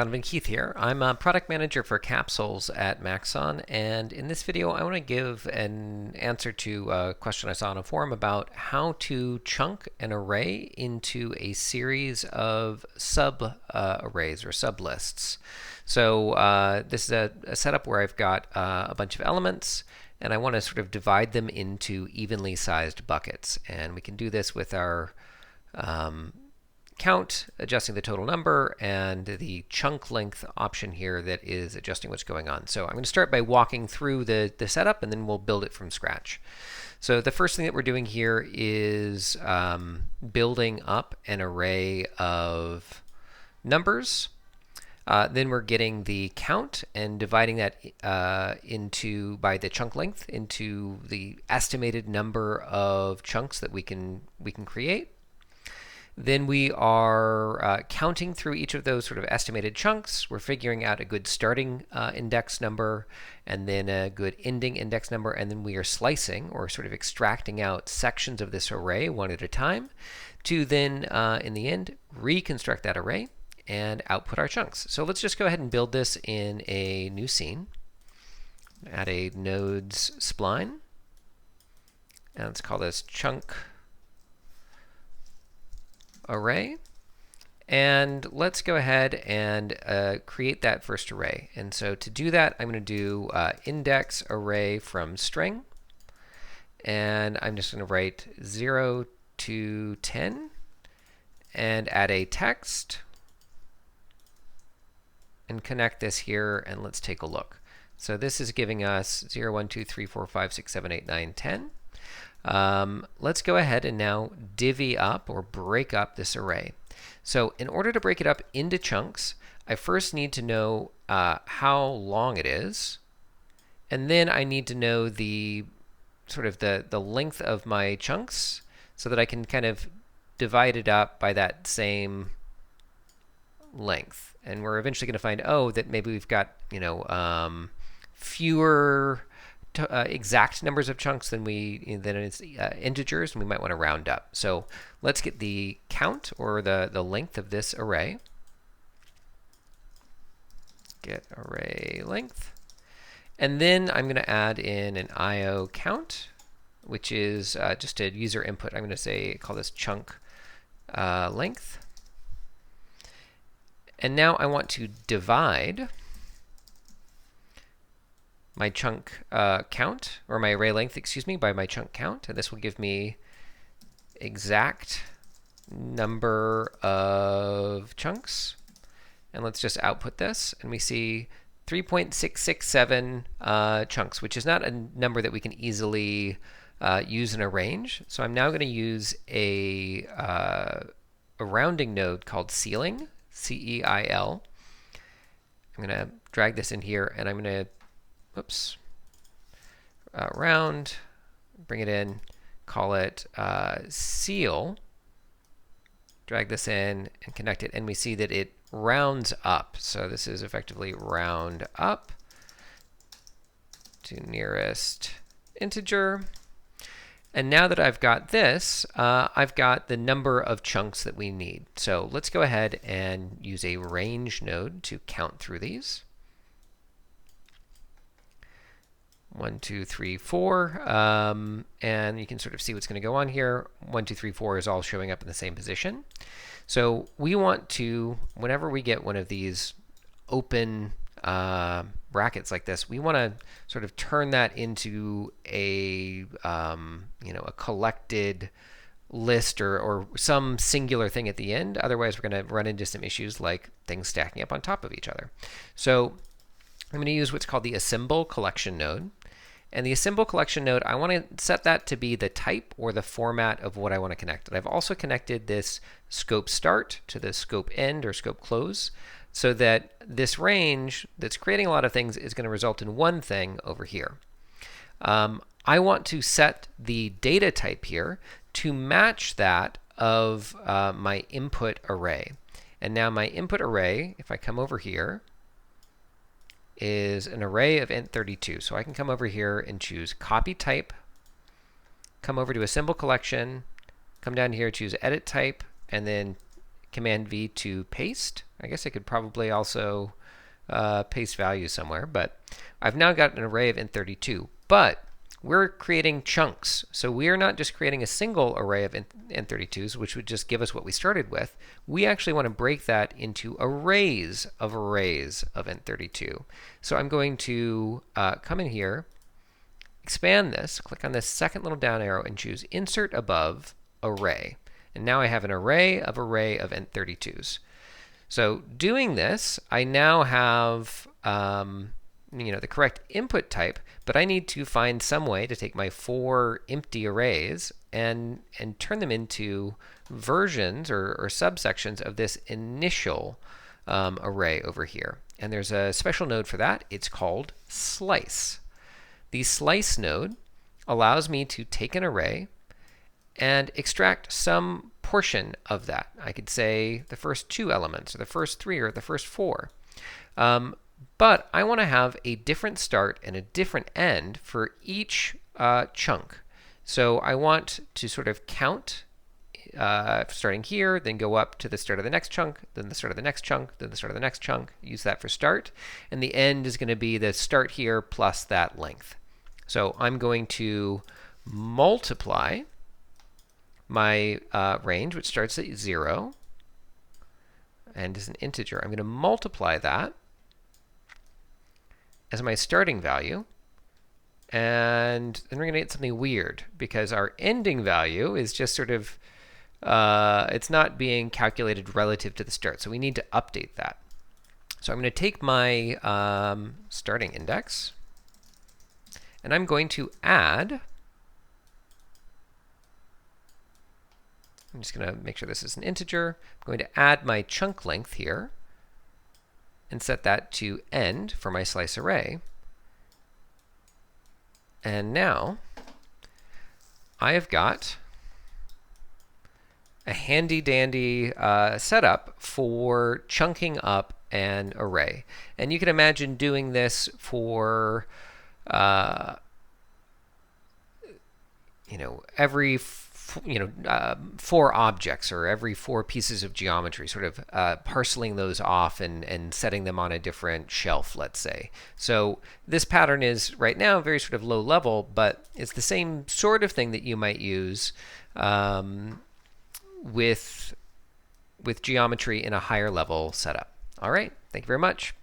Donovan Keith here. I'm a product manager for capsules at Maxon, and in this video I want to give an answer to a question I saw on a forum about how to chunk an array into a series of sub arrays or sub lists. So this is a setup where I've got a bunch of elements, and I want to sort of divide them into evenly sized buckets. And we can do this with our count, adjusting the total number, and the chunk length option here that is adjusting what's going on. So I'm going to start by walking through the setup, and then we'll build it from scratch. So the first thing that we're doing here is building up an array of numbers. Then we're getting the count and dividing that by the chunk length into the estimated number of chunks that we can create. Then we are counting through each of those sort of estimated chunks. We're figuring out a good starting index number and then a good ending index number. And then we are slicing or sort of extracting out sections of this array one at a time to then, in the end, reconstruct that array and output our chunks. So let's just go ahead and build this in a new scene. Add a nodes spline. And let's call this chunk array, and let's go ahead and create that first array. And so to do that, I'm going to do index array from string, and I'm just going to write 0 to 10 and add a text and connect this here, and let's take a look. So this is giving us 0, 1, 2, 3, 4, 5, 6, 7, 8, 9, 10. Let's go ahead and now divvy up or break up this array. So in order to break it up into chunks, I first need to know how long it is, and then I need to know the sort of the length of my chunks so that I can kind of divide it up by that same length. And we're eventually going to find, oh, that maybe we've got, fewer exact numbers of chunks than it's integers, and we might want to round up. So let's get the count or the length of this array. Get array length. And then I'm going to add in an IO count, which is just a user input. I'm going to call this chunk length. And now I want to divide my chunk count, or my array length, excuse me, by my chunk count. And this will give me exact number of chunks. And let's just output this. And we see 3.667 chunks, which is not a number that we can easily use in a range. So I'm now going to use a rounding node called Ceiling, C-E-I-L. I'm going to drag this in here, and I'm going to round, bring it in, call it Ceil, drag this in and connect it, and we see that it rounds up. So this is effectively round up to nearest integer. And now that I've got this, I've got the number of chunks that we need. So let's go ahead and use a range node to count through these. 1, 2, 3, 4, and you can sort of see what's going to go on here. 1, 2, 3, 4 is all showing up in the same position. So we want to, whenever we get one of these open brackets like this, we want to sort of turn that into a a collected list or some singular thing at the end. Otherwise, we're going to run into some issues like things stacking up on top of each other. So I'm going to use what's called the assemble collection node. And the assemble collection node, I want to set that to be the type or the format of what I want to connect. And I've also connected this scope start to the scope end or scope close, so that this range that's creating a lot of things is going to result in one thing over here. I want to set the data type here to match that of my input array. And now my input array, if I come over here, is an array of int32. So I can come over here and choose copy type, come over to assemble collection, come down here, choose edit type, and then Command V to paste I guess I could probably also paste values somewhere, but I've now got an array of int32. But we're creating chunks. So we are not just creating a single array of int32s, which would just give us what we started with. We actually want to break that into arrays of int32. So I'm going to come in here, expand this, click on this second little down arrow, and choose Insert Above Array. And now I have an array of int32s. So doing this, I now have the correct input type, but I need to find some way to take my 4 empty arrays and turn them into versions or subsections of this initial array over here. And there's a special node for that. It's called slice. The slice node allows me to take an array and extract some portion of that. I could say the first 2 elements, or the first 3, or the first 4. But I want to have a different start and a different end for each chunk. So I want to sort of count starting here, then go up to the start of the next chunk, then the start of the next chunk, then the start of the next chunk. Use that for start. And the end is going to be the start here plus that length. So I'm going to multiply my range, which starts at 0 and is an integer. I'm going to multiply that as my starting value. And then we're going to get something weird, because our ending value is just sort of, it's not being calculated relative to the start. So we need to update that. So I'm going to take my starting index, and I'm going to add, I'm just going to make sure this is an integer. I'm going to add my chunk length here and set that to end for my slice array. And now I have got a handy-dandy setup for chunking up an array. And you can imagine doing this for every 4 objects, or every 4 pieces of geometry, sort of parceling those off and setting them on a different shelf, let's say. So this pattern is right now very sort of low level, but it's the same sort of thing that you might use with geometry in a higher level setup. All right, thank you very much.